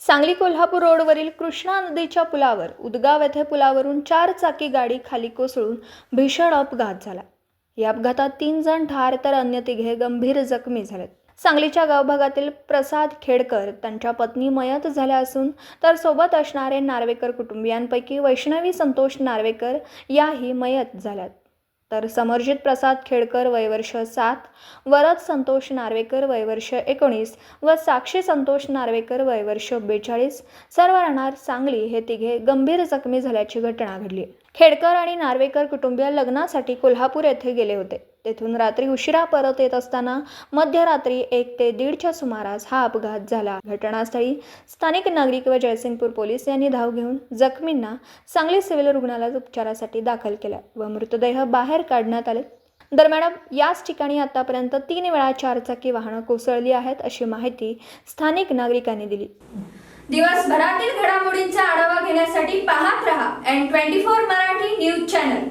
सांगली कोल्हापूर रोडवरील कृष्णा नदीच्या पुलावर उदगाव येथे पुलावरून 4 चाकी गाडी खाली कोसळून भीषण अपघात झाला। या अपघातात 3 जण ठार तर अन्य 3 गंभीर जखमी झालेत। सांगलीच्या गावभागातील प्रसाद खेडकर त्यांच्या पत्नी मयत झाल्या असून तर सोबत असणारे नार्वेकर कुटुंबियांपैकी वैष्णवी संतोष नार्वेकर याही मयत झाल्यात। तर समर्जित प्रसाद खेडकर वय वर्ष 7, वरद संतोष नार्वेकर वय वर्ष 19 व साक्षी संतोष नार्वेकर वय वर्ष 42 सर्व राहणार सांगली हे 3 गंभीर जखमी झाल्याची घटना घडली। खेडकर आणि नार्वेकर कुटुंबीय लग्नासाठी कोल्हापूर येथे गेले होते। तेथून रात्री उशिरा परत येत असताना मध्यरात्री 1 ते 1:30च्या सुमारास हा अपघात झाला। घटनास्थळी स्थानिक नागरिक व जयसिंगपूर पोलीस यांनी धाव घेऊन जखमींना सांगली सिव्हिल रुग्णालयात उपचारासाठी दाखल केले व मृतदेह बाहेर काढण्यात आले। दरम्यान याच ठिकाणी आतापर्यंत 3 वेळा 4 चाकी वाहनं कोसळली आहेत अशी माहिती स्थानिक नागरिकांनी दिली। दिवसभरातील घडामोडींचा आढावा घेण्यासाठी पाहत रहा N24 मराठी न्यूज चॅनल।